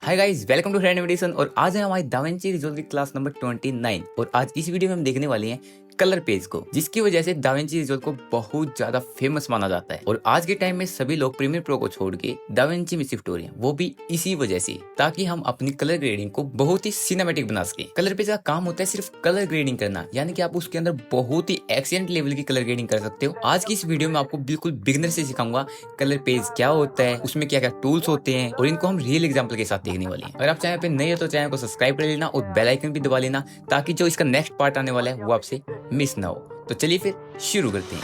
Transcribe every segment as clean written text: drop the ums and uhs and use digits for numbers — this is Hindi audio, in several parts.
Hi guys, welcome to random edition. और आज है हमारी दाविंची रिजॉल्व की क्लास नंबर 29। और आज इस वीडियो में हम देखने वाले हैं कलर पेज को, जिसकी वजह से दाविंची रिजॉल्व को बहुत ज्यादा फेमस माना जाता है। और आज के टाइम में सभी लोग प्रीमियर प्रो को छोड़ के दाविंची में शिफ्ट हो रहे हैं, वो भी इसी वजह से, ताकि हम अपनी कलर ग्रेडिंग को बहुत ही सिनेमैटिक बना सके। कलर पेज का काम होता है सिर्फ कलर ग्रेडिंग करना, यानी कि आप उसके अंदर बहुत ही एक्सीलेंट लेवल की कलर ग्रेडिंग कर सकते हो। आज की इस वीडियो में आपको बिल्कुल बिगिनर से सिखाऊंगा कलर पेज क्या होता है, उसमें क्या क्या टूल्स होते हैं, और इनको हम रियल एग्जांपल के साथ देखने वाले हैं। अगर आप चैनल पे नए हो तो चैनल को सब्सक्राइब कर लेना और बेल आइकन भी दबा लेना, ताकि जो इसका नेक्स्ट पार्ट आने वाला है वो आपसे मिस ना हो। तो चलिए फिर शुरू करते हैं।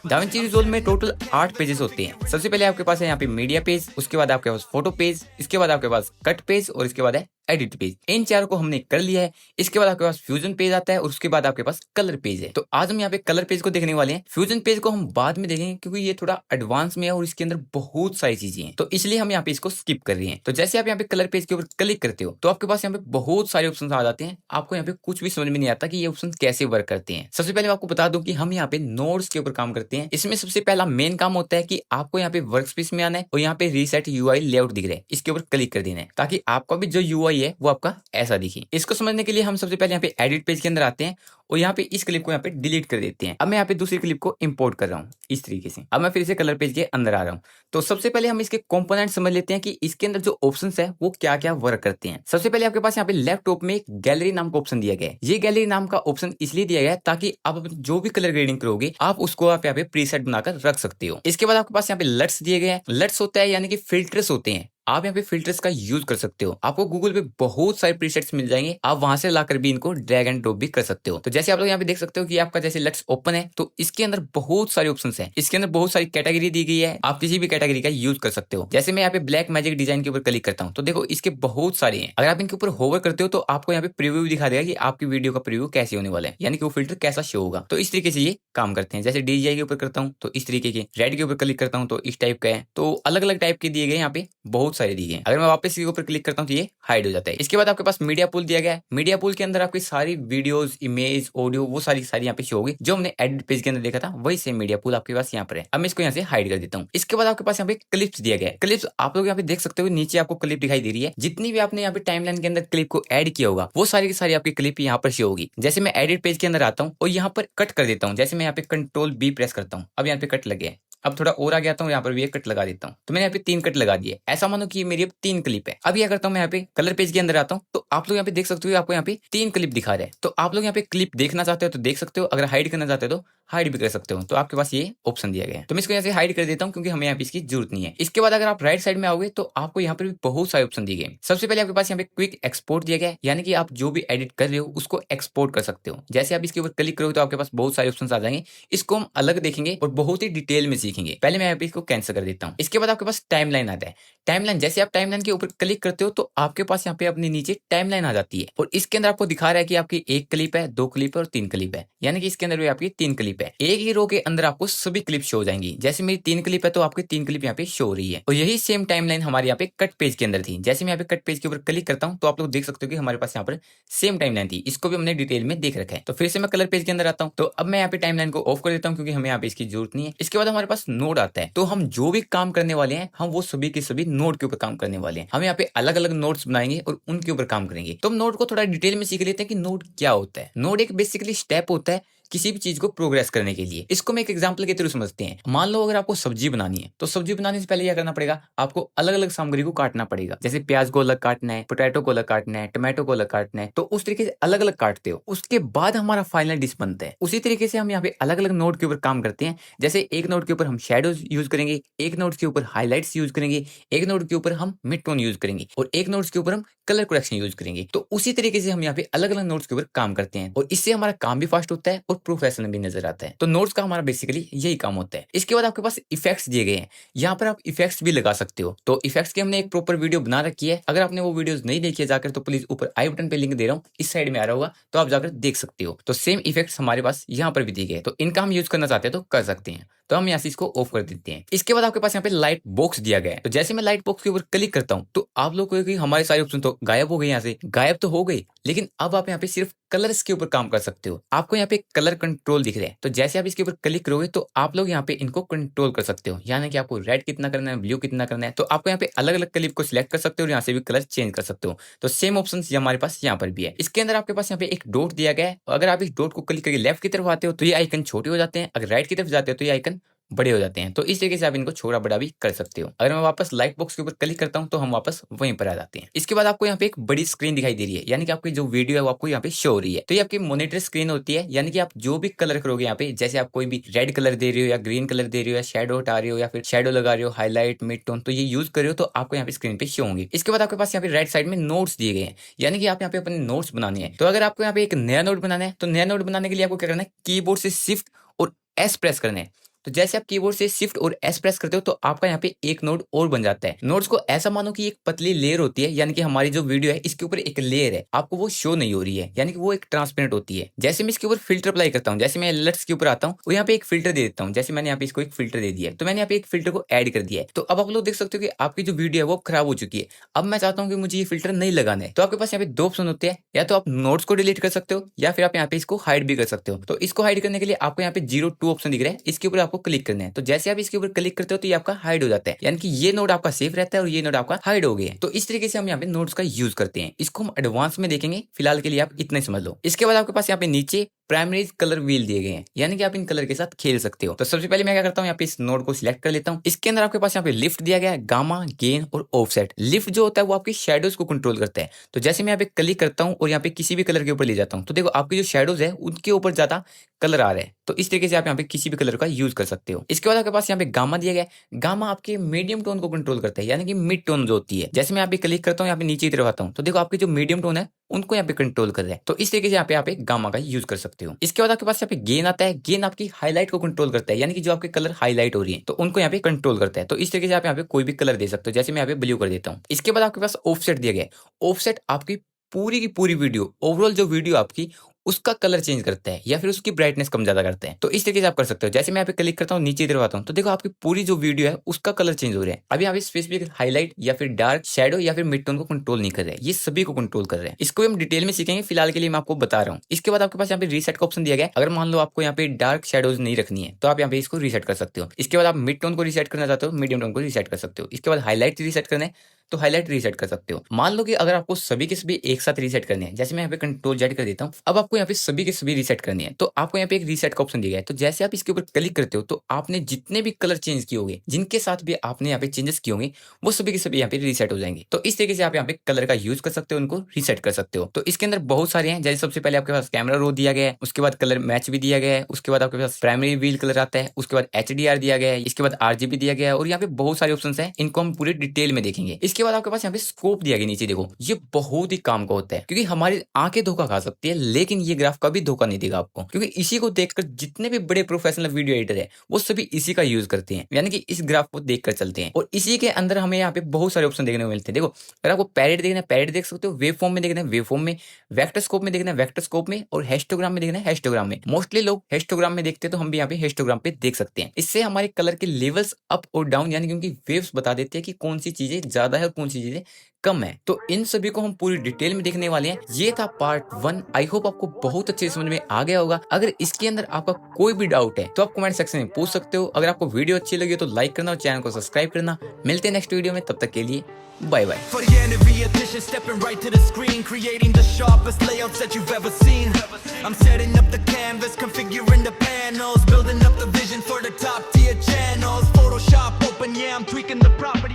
दाविंची रिजॉल्व में टोटल 8 पेजेस होते हैं। सबसे पहले आपके पास है यहाँ पे मीडिया पेज, उसके बाद आपके पास फोटो पेज, इसके बाद आपके पास कट पेज, और इसके बाद है एडिट पेज। इन चारों को हमने कर लिया है। इसके बाद आपके पास फ्यूजन पेज आता है, और उसके बाद आपके पास कलर पेज है। तो आज हम यहाँ पे कलर पेज को देखने वाले हैं। फ्यूजन पेज को हम बाद में देखेंगे, क्योंकि ये थोड़ा एडवांस में है और इसके अंदर बहुत सारी चीजें हैं, तो इसलिए हम यहाँ पे इसको स्किप कर रहे हैं। तो जैसे आप यहाँ पे कलर पेज के ऊपर क्लिक करते हो तो आपके पास यहाँ पे बहुत सारे ऑप्शन आ जाते हैं। आपको यहाँ पे कुछ भी समझ में नहीं आता कि ये ऑप्शन कैसे वर्क करते हैं। सबसे पहले मैं आपको बता दूं कि हम यहाँ पे नोड्स के ऊपर काम करते हैं। इसमें सबसे पहला मेन काम होता है कि आपको यहाँ पे वर्कस्पेस में आना है, और यहाँ पे रीसेट यूआई लेआउट दिख रहा है, इसके ऊपर क्लिक कर देना है, ताकि आपका भी जो यूआई है वो आपका ऐसा दिखे। इसको समझने के लिए हम सबसे पहले यहाँ पे एडिट पेज के अंदर आते हैं, और यहाँ पे इस क्लिप को यहाँ पे डिलीट कर देते हैं। अब मैं यहाँ पे दूसरी क्लिप को इंपोर्ट कर रहा हूँ इस तरीके से। अब मैं फिर से कलर पेज के अंदर आ रहा हूँ। तो सबसे पहले हम इसके कंपोनेंट समझ लेते हैं कि इसके अंदर जो ऑप्शंस है वो क्या क्या वर्क करते हैं। सबसे पहले आपके पास यहाँ पे लेफ्ट टॉप में एक गैलरी नाम का ऑप्शन दिया गया है। ये गैलरी नाम का ऑप्शन इसलिए दिया गया है ताकि आप जो भी कलर ग्रेडिंग करोगे आप उसको आप यहाँ पे प्रीसेट बनाकर रख सकते हो। इसके बाद आपके पास यहाँ पे लट्स दिए गए हैं। लट्स होता है यानी कि फिल्टर्स होते हैं। आप यहाँ पे फिल्टर्स का यूज कर सकते हो। आपको गूगल पे बहुत सारे प्रीसेट्स मिल जाएंगे, आप वहां से लाकर भी इनको ड्रैग एंड ड्रॉप भी कर सकते हो। तो जैसे आप लोग यहाँ पे देख सकते हो कि आपका जैसे लेट्स ओपन है, तो इसके अंदर बहुत सारे ऑप्शंस हैं। इसके अंदर बहुत सारी कैटेगरी दी गई है, आप किसी भी कैटेगरी का यूज कर सकते हो। जैसे मैं यहाँ पे ब्लैक मैजिक डिजाइन के ऊपर क्लिक करता हूँ तो देखो इसके बहुत सारे हैं। अगर आप इनके ऊपर होवर करते हो तो आपको यहाँ पे प्रीव्यू दिखा देगा कि आपकी वीडियो का प्रीव्यू कैसे होने वाला है, यानी कि वो फिल्टर कैसा शो होगा। तो इस तरीके से ये काम करते हैं। जैसे डीजीआई के ऊपर करता हूँ तो इस तरीके के, रेड के ऊपर क्लिक करता हूँ तो इस टाइप का है। तो अलग अलग टाइप के दिए गए, यहाँ पे बहुत सारे दिए गए। अगर मैं वापस इसके ऊपर क्लिक करता हूं तो ये हाइड हो जाता है। इसके बाद आपके पास मीडिया पूल दिया गया है। मीडिया पूल के अंदर आपकी सारी वीडियोस, इमेज, ऑडियो, वो सारी यहाँ पे शो होगी। जो हमने एडिट पेज के अंदर देखा था वही सेम मीडिया पूल आपके पास यहाँ पर है। अब मैं इसको यहाँ से हाइड कर देता हूँ। इसके बाद आपके पास यहाँ पे क्लिप्स दिया गया है। क्लिप्स आप लोग यहाँ पे देख सकते हो, नीचे आपको क्लिप दिखाई दे रही है। जितनी भी आपने यहाँ पे टाइमलाइन के अंदर क्लिप को ऐड किया होगा वो सारी की सारी आपकी क्लिप यहाँ पर शो होगी। जैसे मैं एडिट पेज के अंदर आता हूँ और यहाँ पर कट कर देता हूँ। जैसे मैं यहाँ पे कंट्रोल बी प्रेस करता हूँ, अब यहाँ पे कट लग गया है। अब थोड़ा और आ गया हूँ, यहाँ पर भी एक कट लगा देता हूँ। तो मैंने यहाँ पे 3 कट लगा दिए। ऐसा मानो कि मेरी अब 3 क्लिप है। अब क्या करता हूँ, मैं यहाँ पे कलर पेज के अंदर आता हूँ तो आप लोग यहाँ पे देख सकते हो आपको यहाँ पे 3 क्लिप दिखा रहा है। तो आप लोग यहाँ पे क्लिप देखना चाहते हो तो देख सकते हो, अगर हाइड करना चाहते हो तो हाइड भी कर सकते हो। तो आपके पास ये ऑप्शन दिया गया है। तो मैं इसको यहाँ से हाइड कर देता हूँ क्योंकि हमें यहाँ पे इसकी जरूरत नहीं है। इसके बाद अगर आप राइट साइड में आओगे तो आपको यहाँ पर भी बहुत सारे ऑप्शन दिए गए। सबसे पहले आपके पास यहाँ पे क्विक एक्सपोर्ट दिया गया है, यानी कि आप जो भी एडिट कर रहे हो उसको एक्सपोर्ट कर सकते हो। जैसे आप इसके ऊपर क्लिक करोगे तो आपके पास बहुत सारे ऑप्शन आ जाएंगे। इसको हम अलग देखेंगे और बहुत ही डिटेल में सीखेंगे। पहले मैं यहाँ पे इसको कैंसिल कर देता हूँ। इसके बाद आपके पास टाइमलाइन आता है। टाइमलाइन, जैसे आप टाइमलाइन के ऊपर क्लिक करते हो तो आपके पास यहाँ पे अपने नीचे टाइमलाइन आ जाती है, और इसके अंदर आपको दिखा रहा है कि आपकी 1 क्लिप है, 2 क्लिप है और 3 क्लिप है, यानी कि इसके अंदर भी आपकी 3 क्लिप है। एक ही रो के अंदर आपको सभी क्लिप शो हो जाएंगी। जैसे मेरी 3 क्लिप है तो आपकी 3 क्लिप यहाँ पे शो हो रही है। और यही सेम टाइमलाइन हमारे यहाँ पे कट पेज के अंदर थी। जैसे मैं यहाँ पे कट पेज के ऊपर क्लिक करता हूँ तो आप लोग देख सकते हो कि हमारे पास यहाँ पर सेम टाइमलाइन थी। इसको भी हमने डिटेल में देख रखा है। तो फिर से मैं कलर पेज के अंदर आता हूँ, तो अब मैं यहाँ पे टाइमलाइन को ऑफ कर देता हूँ क्योंकि हमें यहाँ पे इसकी जरूरत नहीं है। इसके बाद हमारे पास नोड आता है। तो हम जो भी काम करने वाले हैं हम वो सभी के सभी नोड के ऊपर काम करने वाले हैं। हम यहाँ पे अलग अलग नोड्स बनाएंगे और उनके ऊपर काम करेंगे। तो हम नोड को थोड़ा डिटेल में सीख लेते हैं कि नोड क्या होता है। नोड एक बेसिकली स्टेप होता है किसी भी चीज को प्रोग्रेस करने के लिए। इसको मैं एक एग्जांपल के थ्रू समझते हैं। मान लो अगर आपको सब्जी बनानी है तो सब्जी बनाने से पहले क्या करना पड़ेगा, आपको अलग अलग सामग्री को काटना पड़ेगा। जैसे प्याज को अलग काटना है, पोटैटो को अलग काटना है, टमाटो को अलग काटना है। तो उस तरीके से अलग अलग काटते हो, उसके बाद हमारा फाइनल डिश बनता है। उसी तरीके से हम यहाँ पे अलग अलग नोड के ऊपर काम करते हैं। जैसे एक नोड के ऊपर हम शेडोज यूज करेंगे, एक नोड के ऊपर हाईलाइट्स यूज करेंगे, एक नोड के ऊपर हम मिड टोन यूज करेंगे, और एक नोड के ऊपर हम कलर करेक्शन यूज करेंगे। तो उसी तरीके से हम यहाँ पे अलग अलग नोड्स के ऊपर काम करते हैं, और इससे हमारा काम भी फास्ट होता है और प्रोफेशनल भी नजर आता है। तो नोट्स का हमारा बेसिकली यही काम होता है। इसके बाद आपके पास इफेक्ट्स दिए गए हैं। यहाँ पर आप इफेक्ट्स भी लगा सकते हो। तो इफेक्ट्स की हमने एक प्रॉपर वीडियो बना रखी है। अगर आपने वो वीडियोस नहीं देखी है जाकर तो प्लीज ऊपर आई बटन पे लिंक दे रहा हूँ, इस साइड में आ रहा होगा, तो आप जाकर देख सकते हो। तो सेम इफेक्ट्स हमारे पास यहाँ पर भी दिए गए, तो इनका हम यूज करना चाहते हैं तो कर सकते हैं। तो हम यहाँ से इसको ऑफ कर देते हैं। इसके बाद आपके पास यहाँ पे लाइट बॉक्स दिया गया है। तो जैसे मैं लाइट बॉक्स के ऊपर क्लिक करता हूँ तो आप लोग को हमारे सारे ऑप्शन तो गायब हो गए, यहाँ से गायब तो हो गई, लेकिन अब आप यहाँ पे सिर्फ कलर्स के ऊपर काम कर सकते हो। आपको यहाँ पे कलर कंट्रोल दिख रहा है, तो जैसे आप इसके ऊपर क्लिक करोगे तो आप लोग यहाँ पे इनको कंट्रोल कर सकते हो, यानी कि आपको रेड कितना करना है, ब्लू कितना करना है। तो आपको यहाँ पे अलग अलग क्लिप को सिलेक्ट कर सकते हो और यहाँ से भी कलर चेंज कर सकते हो। तो सेम ऑप्शन हमारे पास यहाँ पर भी है। इसके अंदर आपके पास यहाँ पे एक डॉट दिया गया है। अगर आप इस डॉट को क्लिक करके लेफ्ट की तरफ आते हो तो ये आइकन छोटे हो जाते हैं, अगर राइट की तरफ जाते हो तो ये आइकन बड़े हो जाते हैं। तो इस तरीके से आप इनको छोटा बड़ा भी कर सकते हो। अगर मैं वापस लाइट बॉक्स के ऊपर क्लिक करता हूं तो हम वापस वहीं पर आ जाते हैं। इसके बाद आपको यहाँ पे एक बड़ी स्क्रीन दिखाई दे रही है, यानी कि आपकी जो वीडियो है वो आपको यहाँ पे शो हो रही है। तो ये आपकी मॉनिटर स्क्रीन होती है, यानी कि आप जो भी कलर करोगे यहाँ पे, जैसे आप कोई भी रेड कलर दे रहे हो या ग्रीन कलर दे रहे हो या शेडो हटा रहे हो या फिर शेडो लगा रहे हो, हाईलाइट, मिड टोन, तो ये यूज कर रहे हो तो आपको यहाँ पे स्क्रीन पे शो होंगे। इसके बाद आपके पास यहाँ पे राइट साइड में नोट्स दिए गए हैं, यानी कि आप यहाँ पे अपने नोट्स बनाने हैं। तो अगर आपको यहाँ पे एक नया नोट बनाना है तो नया नोट बनाने के लिए आपको क्या करना है, कीबोर्ड से शिफ्ट और एस प्रेस करना है। तो जैसे आप कीबोर्ड से शिफ्ट और एस प्रेस करते हो तो आपका यहाँ पे एक नोट और बन जाता है। नोट्स को ऐसा मानो कि एक पतली लेयर होती है, यानी कि हमारी जो वीडियो है इसके ऊपर एक लेयर है, आपको वो शो नहीं हो रही है, यानी कि वो एक ट्रांसपेरेंट होती है। जैसे मैं इसके ऊपर फिल्टर अप्लाई करता हूँ, जैसे मैं एलर्ट्स के ऊपर आता हूँ और यहाँ पे एक फिल्टर दे देता हूँ, जैसे मैंने यहाँ पे इसको एक फिल्टर दे दिया है, तो मैंने यहाँ पे एक फिल्टर को ऐड कर दिया है। तो अब आप लोग देख सकते हो कि आपकी जो वीडियो है वो खराब हो चुकी है। अब मैं चाहता हूँ कि मुझे ये फिल्टर नहीं लगाना है, तो आपके पास यहाँ पे दो ऑप्शन होते हैं, या तो आप नोट्स को डिलीट कर सकते हो या फिर आप यहाँ पे इसको हाइड भी कर सकते हो। तो इसको हाइड करने के लिए आपको यहाँ पे 02 ऑप्शन दिख रहा है, इसके ऊपर आपको क्लिक करना है। तो जैसे आप इसके ऊपर क्लिक करते हो तो ये आपका हाइड हो जाता है, यानी कि ये नोट आपका सेफ रहता है और ये नोट आपका हाइड हो गया है। तो इस तरीके से हम यहाँ पे नोट्स का यूज करते हैं। इसको हम एडवांस में देखेंगे, फिलहाल के लिए आप इतना समझ लो। इसके बाद आपके पास यहाँ पे नीचे प्राइमरी कलर व्हील दिए गए हैं, यानी कि आप इन कलर के साथ खेल सकते हो। तो सबसे पहले मैं क्या करता हूँ, यहाँ पे इस नोड को सिलेक्ट कर लेता हूँ। इसके अंदर आपके पास यहाँ पे लिफ्ट दिया गया है, गामा, गेन और ऑफसेट। लिफ्ट जो होता है वो आपकी शेडोज को कंट्रोल करता है। तो जैसे मैं यहाँ पे क्लिक करता हूँ और यहाँ पे किसी भी कलर के ऊपर ले जाता हूँ तो देखो आपकी जो शेडोज है उनके ऊपर ज्यादा कलर आ रहे हैं। तो इस तरीके से आप यहाँ पे किसी भी कलर का यूज कर सकते हो। इसके बाद आपके पास यहाँ पे गामा दिया गया है। गामा आपके मीडियम टोन को कंट्रोल करता है, यानी कि मिड टोन जो होती है। जैसे मैं यहाँ पे क्लिक करता हूँ, यहाँ पे नीचे की तरफ आता हूँ तो देखो आपकी जो मीडियम टोन है उनको यहाँ पे कंट्रोल कर रहा है। तो इस तरीके से यहाँ पे गामा का यूज कर सकते हो। इसके बाद आपके पास यहाँ पे गेन आता है। गेन आपकी हाईलाइट को कंट्रोल करता है, यानी कि जो आपके कलर हाईलाइट हो रही है तो उनको यहाँ पे कंट्रोल करता है। तो इस तरीके से आप यहाँ पे कोई भी कलर दे सकते हो, जैसे मैं यहाँ पे ब्लू कर देता हूँ। इसके बाद आपके पास ऑफसेट दिया गया है। ऑफसेट आपकी पूरी की पूरी वीडियो, ओवरऑल जो वीडियो आपकी, उसका कलर चेंज करता है या फिर उसकी ब्राइटनेस कम ज्यादा करता है। तो इस तरीके से आप कर सकते हो। जैसे मैं यहाँ पे क्लिक करता हूँ, नीचे इधर आता हूँ तो देखो आपकी पूरी जो वीडियो है उसका कलर चेंज हो रहा है। अभी यहाँ पे स्पेसिफिक हाईलाइट या फिर डार्क शेडो या फिर मिड टोन को कंट्रोल नहीं कर रहे हैं, ये सभी को कंट्रोल कर रहे हैं। इसको हम डिटेल में सीखेंगे, फिलहाल के लिए मैं आपको बता रहा हूँ। इसके बाद आपके पास यहाँ पे रीसेट का ऑप्शन दिया गया है। अगर मान लो आपको यहाँ पे डार्क शेडोज नहीं रखनी है तो आप यहाँ पे इसको रीसेट कर सकते हो। इसके बाद आप मिड टोन को रीसेट करना चाहते हो, मीडियम टोन को रीसेट कर सकते हो। इसके बाद हाईलाइट रीसेट करना है तो हाईलाइट रीसेट कर सकते हो। मान लो कि अगर आपको सभी के सभी एक साथ रीसेट करने हैं, जैसे मैं यहाँ पे कंट्रोल जेड कर देता हूँ, अब आपको यहाँ पे सभी के सभी रीसेट करनी है तो आपको यहाँ पे एक रीसेट का ऑप्शन दिया गया है। तो जैसे आप इसके ऊपर क्लिक करते हो तो आपने जितने भी कलर चेंज किए होंगे, जिनके साथ भी आपने यहाँ पे चेंजेस किए होंगे, वो सभी के सभी यहाँ पे रीसेट हो जाएंगे। तो इस तरीके से आप यहाँ पे कलर का यूज कर सकते हो, उनको रीसेट कर सकते हो। तो इसके अंदर बहुत सारे हैं, जैसे सबसे पहले आपके पास कैमरा रो दिया गया है, उसके बाद कलर मैच भी दिया गया है, उसके बाद आपके पास प्राइमरी व्हील कलर आता है, उसके बाद HDR दिया गया है, इसके बाद RGB दिया गया है और यहाँ पे बहुत सारे ऑप्शन है, इनको हम पूरे डिटेल में देखेंगे। इसके बाद आपके पास यहाँ पे स्कोप दिया गया नीचे, देखो ये बहुत ही काम का होता है क्योंकि हमारी आंखें धोखा खा सकती है, लेकिन ये ग्राफ कभी धोखा नहीं देगा आपको, क्योंकि इसी को देखकर जितने भी बड़े प्रोफेशनल वीडियो एडिटर है वो सभी इसी का यूज करते हैं, यानी कि इस ग्राफ को देखकर चलते हैं। और इसी के अंदर हमें यहाँ पे बहुत सारे ऑप्शन देखने को मिलते हैं। देखो अगर आपको पैरेट देखना है पैरेट देख सकते हो, वेव फॉर्म में देखना है वेव फॉर्म में, वेक्टर स्कोप में देखना है वेक्टर स्कोप में, और हिस्टोग्राम में देखना है हिस्टोग्राम में। मोस्टली लोग हिस्टोग्राम में देखते हैं तो हम भी यहाँ पे हिस्टोग्राम पे देख सकते हैं। इससे हमारे कलर के लेवल्स अप और डाउन, यानी कि उनकी वेव्स बता देते हैं कि कौन सी चीजें ज्यादा है और कौन सी चीजें कम है। तो इन सभी को हम पूरी डिटेल में देखने वाले हैं। ये था पार्ट 1। आई होप आपको बहुत अच्छे समझ में आ गया होगा। अगर इसके अंदर आपका कोई भी डाउट है तो आप कमेंट सेक्शन में पूछ सकते हो। अगर आपको वीडियो अच्छी लगी तो लाइक करना और चैनल को सब्सक्राइब करना। मिलते हैं नेक्स्ट वीडियो में, तब तक के लिए bye bye. For the end of the edition, stepping right to the screen, creating the sharpest layouts that you've ever seen. I'm setting up the canvas, configuring the panels, building up the vision for the top tier channels. Photoshop open, yeah, I'm tweaking the property.